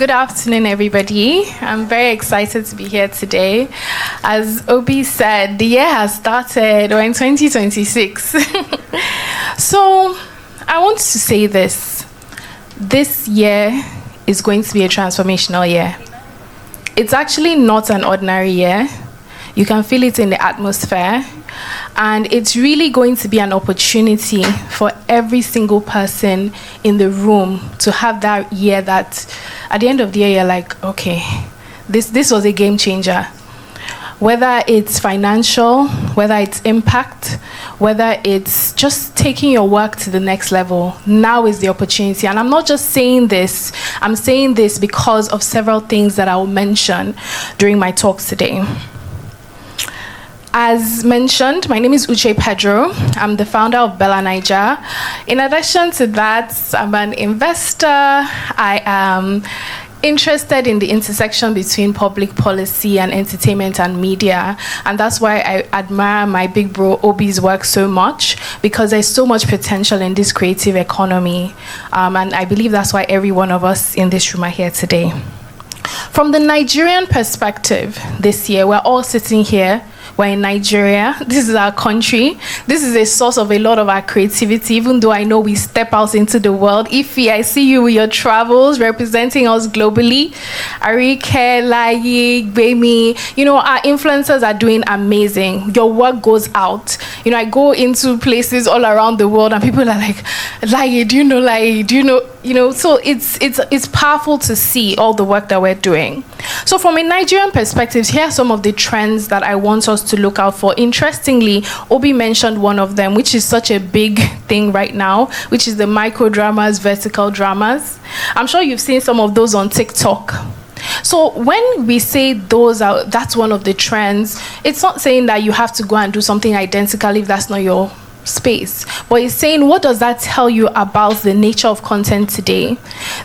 Good afternoon, everybody. I'm very excited to be here today. As Obi said, the year has started. We're in 2026. So I want to say this. This year is going to be a transformational year. It's actually not an ordinary year. You can feel it in the atmosphere. And it's really going to be an opportunity for every single person in the room to have that year that at the end of the year, you're like, okay, this was a game changer. Whether it's financial, whether it's impact, whether it's just taking your work to the next level, now is the opportunity. And I'm not just saying this, I'm saying this because of several things that I will mention during my talks today. As mentioned, my name is Uche Pedro. I'm the founder of BellaNaija. In addition to that, I'm an investor. I am interested in the intersection between public policy and entertainment and media. And that's why I admire my big bro Obi's work so much, because there's so much potential in this creative economy. And I believe that's why every one of us in this room are here today. From the Nigerian perspective, this year, we're all sitting here. We're in Nigeria. This is our country. This is a source of a lot of our creativity, even though I know we step out into the world. Ify, I see you with your travels representing us globally. Arike, Lai, Bemi, our influencers are doing amazing. Your work goes out. I go into places all around the world and people are like, Lai, do you know Lai? Do you know? So it's powerful to see all the work that we're doing. So from a Nigerian perspective, here are some of the trends that I want us to look out for. Interestingly, Obi mentioned one of them, which is such a big thing right now, which is the micro dramas, vertical dramas. I'm sure you've seen some of those on TikTok. So when we say that's one of the trends, it's not saying that you have to go and do something identical if that's not your space, but it's saying, what does that tell you about the nature of content today?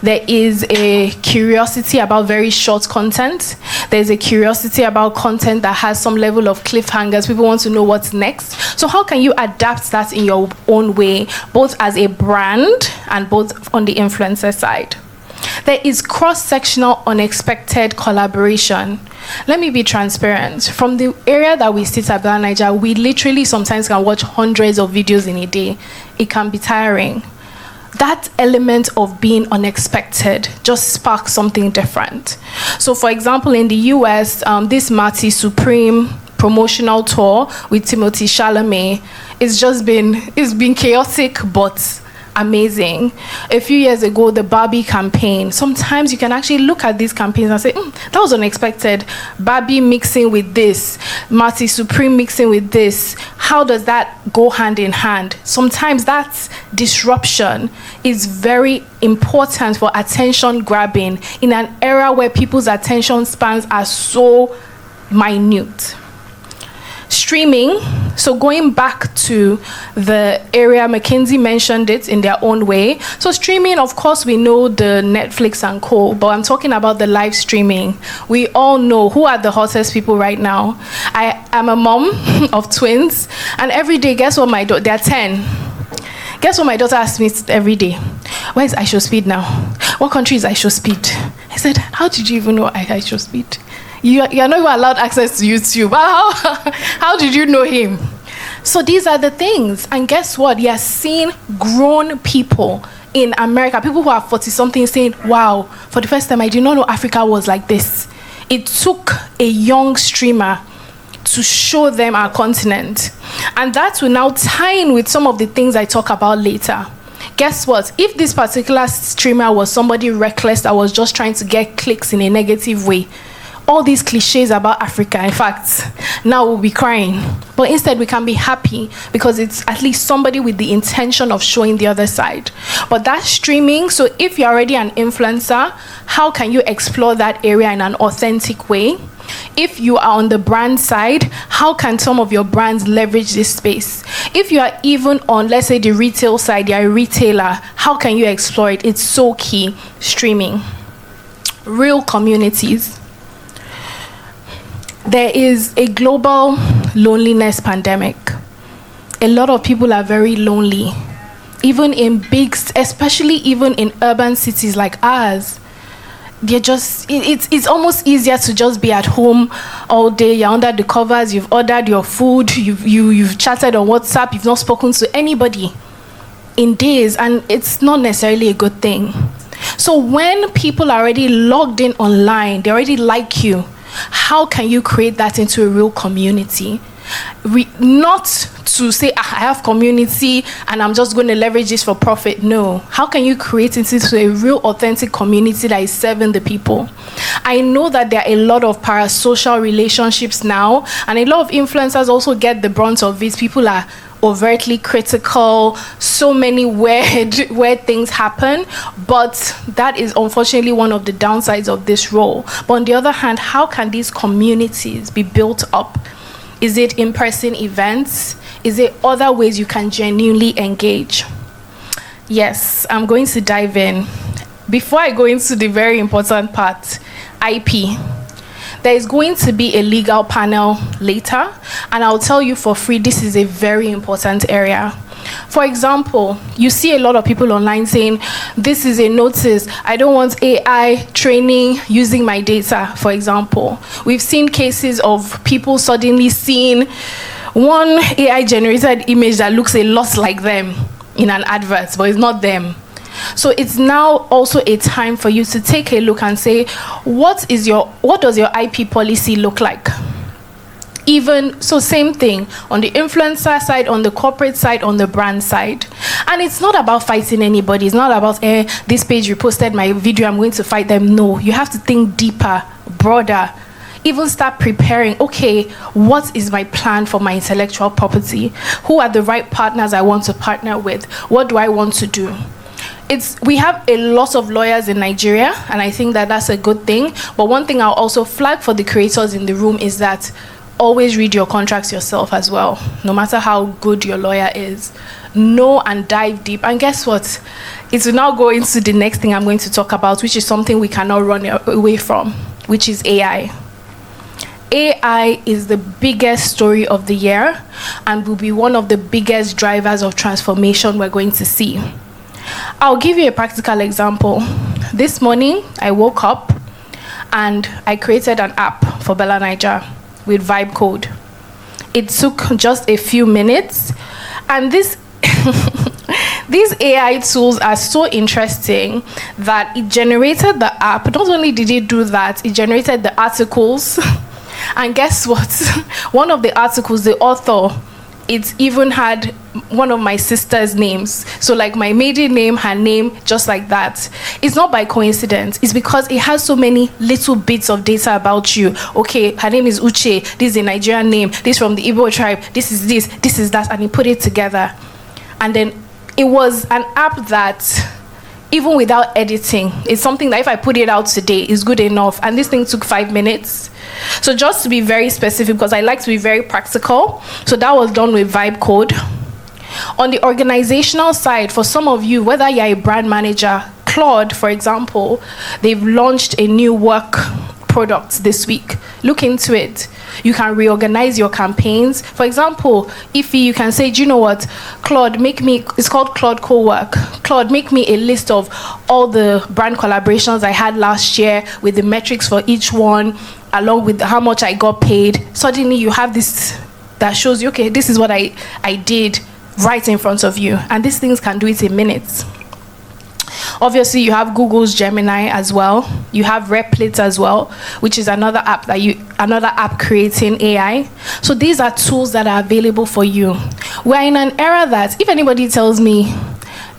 There is a curiosity about very short content. There's a curiosity about content that has some level of cliffhangers. People want to know what's next. So how can you adapt that in your own way, both as a brand and both on the influencer side? There is cross-sectional unexpected collaboration. Let me be transparent. From the area that we sit at BellaNaija, we literally sometimes can watch hundreds of videos in a day. It can be tiring. That element of being unexpected just sparks something different. So for example, in the US, this Marty Supreme promotional tour with Timothy Chalamet, it's been chaotic, but amazing. A few years ago, the Barbie campaign. Sometimes you can actually look at these campaigns and say, that was unexpected. Barbie mixing with this, Marty Supreme mixing with this. How does that go hand in hand? Sometimes that disruption is very important for attention grabbing in an era where people's attention spans are so minute. Streaming, so going back to the area, McKinsey mentioned it in their own way. So streaming, of course, we know the Netflix and co, but I'm talking about the live streaming. We all know who are the hottest people right now. I am a mom of twins, and every day, guess what they're 10. Guess what my daughter asks me every day? Where is IShowSpeed now? What country is IShowSpeed? I said, how did you even know IShowSpeed? You're not even allowed access to YouTube. How did you know him? So these are the things. And guess what? You're seeing grown people in America, people who are 40-something saying, wow, for the first time, I did not know Africa was like this. It took a young streamer to show them our continent. And that will now tie in with some of the things I talk about later. Guess what? If this particular streamer was somebody reckless that was just trying to get clicks in a negative way, all these cliches about Africa, in fact, now we'll be crying. But instead, we can be happy because it's at least somebody with the intention of showing the other side. But that's streaming. So if you're already an influencer, how can you explore that area in an authentic way? If you are on the brand side, how can some of your brands leverage this space? If you are even on, let's say, the retail side, you're a retailer, how can you explore it? It's so key. Streaming. Real communities. There is a global loneliness pandemic. A lot of people are very lonely, even in especially even in urban cities like ours. they're just, it's almost easier to just be at home all day. You're under the covers, you've ordered your food, you've chatted on WhatsApp, you've not spoken to anybody in days, and it's not necessarily a good thing. So when people are already logged in online, they already like you, how can you create that into a real community? Not to say, I have community and I'm just going to leverage this for profit. No. How can you create it into a real authentic community that is serving the people? I know that there are a lot of parasocial relationships now, and a lot of influencers also get the brunt of it. People are overtly critical, so many weird things happen, but that is unfortunately one of the downsides of this role. But on the other hand, how can these communities be built up? Is it in-person events? Is it other ways you can genuinely engage? Yes, I'm going to dive in. Before I go into the very important part, IP. There is going to be a legal panel later, and I'll tell you for free, this is a very important area. For example, you see a lot of people online saying, this is a notice, I don't want AI training using my data, for example. We've seen cases of people suddenly seeing one AI-generated image that looks a lot like them in an advert, but it's not them. So it's now also a time for you to take a look and say, what does your IP policy look like? Even so, same thing on the influencer side, on the corporate side, on the brand side. And it's not about fighting anybody. It's not about, this page reposted my video, I'm going to fight them. No, you have to think deeper, broader. Even start preparing, okay, what is my plan for my intellectual property? Who are the right partners I want to partner with? What do I want to do? We have a lot of lawyers in Nigeria, and I think that that's a good thing. But one thing I'll also flag for the creators in the room is that always read your contracts yourself as well. No matter how good your lawyer is, know and dive deep. And guess what? It will now go into the next thing I'm going to talk about, which is something we cannot run away from, which is AI. AI is the biggest story of the year and will be one of the biggest drivers of transformation we're going to see. I'll give you a practical example. This morning, I woke up and I created an app for BellaNaija with vibe code. It took just a few minutes, and these AI tools are so interesting that it generated the app. Not only did it do that, it generated the articles. And guess what? One of the articles, the author, it even had one of my sister's names. So like my maiden name, her name, just like that. It's not by coincidence. It's because it has so many little bits of data about you. Okay, her name is Uche. This is a Nigerian name. This from the Igbo tribe. This is that. And he put it together. And then it was an app that, even without editing, it's something that if I put it out today, is good enough. And this thing took 5 minutes. So just to be very specific, because I like to be very practical, so that was done with vibe code. On the organizational side, for some of you, whether you're a brand manager, Claude, for example, they've launched a new work product this week. Look into it. You can reorganize your campaigns. For example, if you can say, do you know what, Claude, it's called Claude Co-work. Claude, make me a list of all the brand collaborations I had last year with the metrics for each one, along with how much I got paid. Suddenly you have this that shows you, okay, this is what I did right in front of you. And these things can do it in minutes. Obviously, you have Google's Gemini as well. You have Replit as well, which is another app creating AI. So these are tools that are available for you. We're in an era that if anybody tells me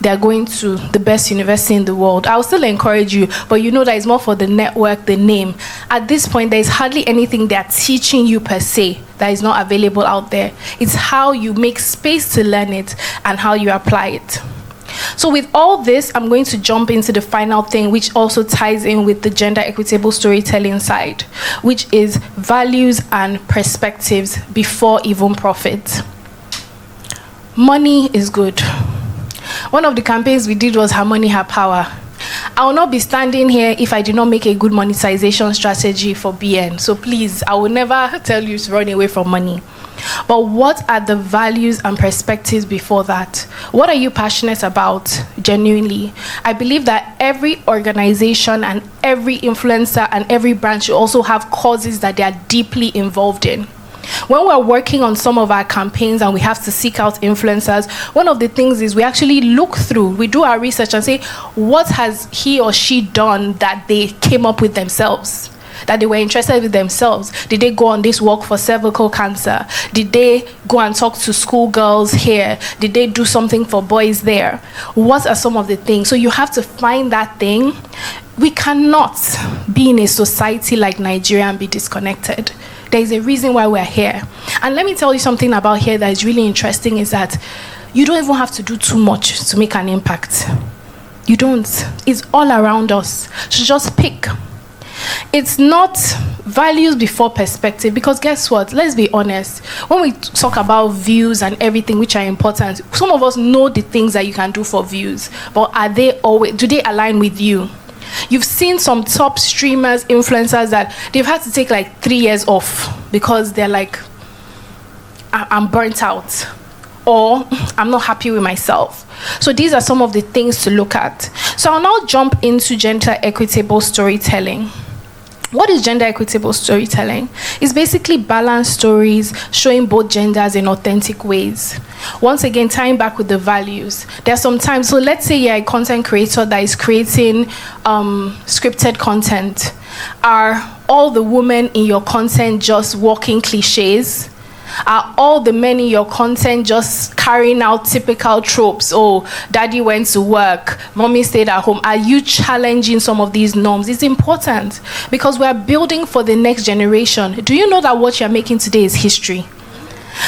they're going to the best university in the world, I'll still encourage you, but you know that it's more for the network, the name. At this point, there's hardly anything they're teaching you per se that is not available out there. It's how you make space to learn it and how you apply it. So with all this, I'm going to jump into the final thing, which also ties in with the gender equitable storytelling side, which is values and perspectives before even profit. Money is good. One of the campaigns we did was Her Money, Her Power. I will not be standing here if I did not make a good monetization strategy for BN. So please, I will never tell you to run away from money. But what are the values and perspectives before that? What are you passionate about genuinely? I believe that every organization and every influencer and every brand should also have causes that they are deeply involved in. When we're working on some of our campaigns and we have to seek out influencers, one of the things is we actually look through, we do our research and say, what has he or she done that they came up with themselves? That they were interested with themselves? Did they go on this walk for cervical cancer? Did they go and talk to schoolgirls here? Did they do something for boys there? What are some of the things? So you have to find that thing. We cannot be in a society like Nigeria and be disconnected. There is a reason why we're here. And let me tell you something about here that is really interesting, is that you don't even have to do too much to make an impact. You don't. It's all around us. So just pick. It's not values before perspective, because guess what? Let's be honest. When we talk about views and everything which are important, some of us know the things that you can do for views, but do they align with you? You've seen some top streamers, influencers that they've had to take like 3 years off because they're like, I'm burnt out, or I'm not happy with myself. So these are some of the things to look at. So I'll now jump into gender equitable storytelling. What is gender equitable storytelling? It's basically balanced stories showing both genders in authentic ways. Once again, tying back with the values. There's some times, so let's say you're a content creator that is creating scripted content. Are all the women in your content just walking cliches? Are all the men in your content just carrying out typical tropes? Oh, daddy went to work, mommy stayed at home. Are you challenging some of these norms? It's important because we're building for the next generation. Do you know that what you're making today is history?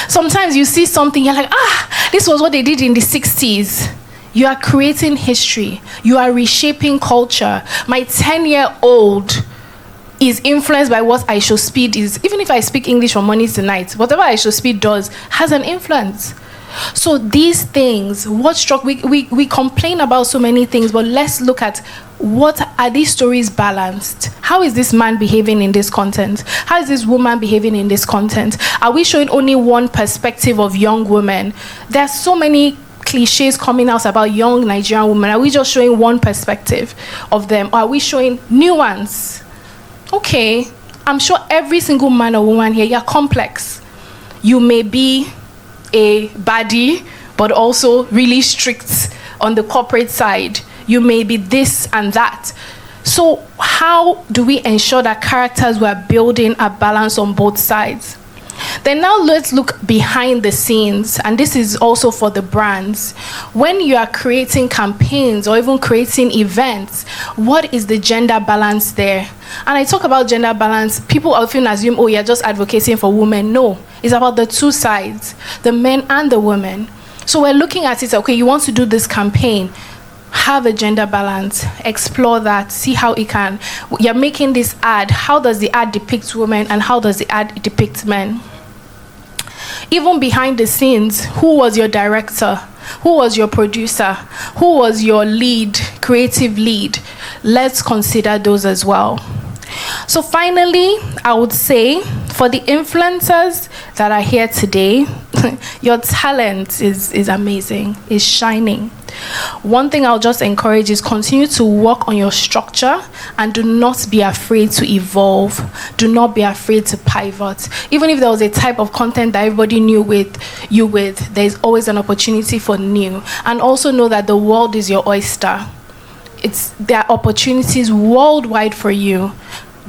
Sometimes you see something, you're like, this was what they did in the 60s. You are creating history. You are reshaping culture. My 10-year-old is influenced by what I Show Speed is. Even if I speak English from morning to night, whatever I Show Speed does has an influence. So these things, we complain about so many things, but let's look at, what are these stories balanced? How is this man behaving in this content? How is this woman behaving in this content? Are we showing only one perspective of young women? There are so many cliches coming out about young Nigerian women. Are we just showing one perspective of them? Or are we showing nuance? Okay, I'm sure every single man or woman here, you're complex. You may be a baddie, but also really strict on the corporate side. You may be this and that. So how do we ensure that characters we're building are balanced on both sides? Then now let's look behind the scenes, and this is also for the brands. When you are creating campaigns or even creating events, what is the gender balance there? And I talk about gender balance, people often assume, oh, you're just advocating for women. No, it's about the two sides, the men and the women. So we're looking at it, okay, you want to do this campaign, have a gender balance, explore that, see how it can. You're making this ad, how does the ad depict women and how does the ad depict men? Even behind the scenes, who was your director? Who was your producer? Who was your lead, creative lead? Let's consider those as well. So finally, I would say for the influencers that are here today, your talent is amazing, is shining. One thing I'll just encourage is continue to work on your structure and do not be afraid to evolve. Do not be afraid to pivot. Even if there was a type of content that everybody knew you with, there's always an opportunity for new. And also know that the world is your oyster. There are opportunities worldwide for you.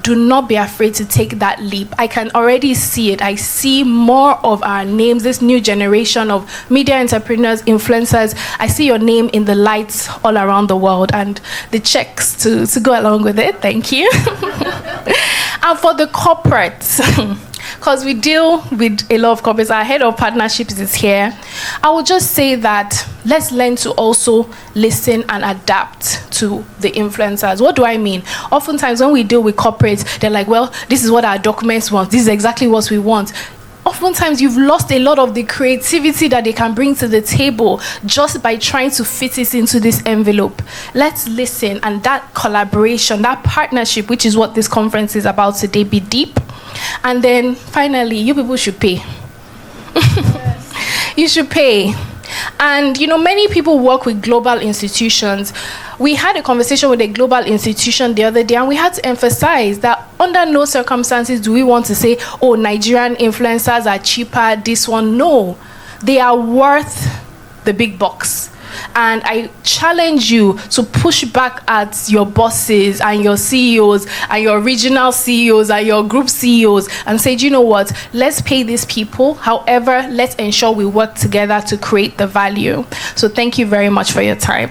Do not be afraid to take that leap. I can already see it. I see more of our names, this new generation of media entrepreneurs, influencers. I see your name in the lights all around the world, and the checks to go along with it. Thank you. And for the corporates, because we deal with a lot of corporates, our head of partnerships is here. I would just say that let's learn to also listen and adapt to the influencers. What do I mean? Oftentimes when we deal with corporates, they're like, well, this is what our documents want. This is exactly what we want. Oftentimes you've lost a lot of the creativity that they can bring to the table just by trying to fit it into this envelope. Let's listen, and that collaboration, that partnership, which is what this conference is about today, be deep. And then finally, you people should pay. You should pay. And many people work with global institutions. We had a conversation with a global institution the other day, and we had to emphasize that under no circumstances do we want to say, oh, Nigerian influencers are cheaper, this one. No, they are worth the big bucks. And I challenge you to push back at your bosses and your CEOs and your regional CEOs and your group CEOs and say, do you know what? Let's pay these people. However, let's ensure we work together to create the value. So thank you very much for your time.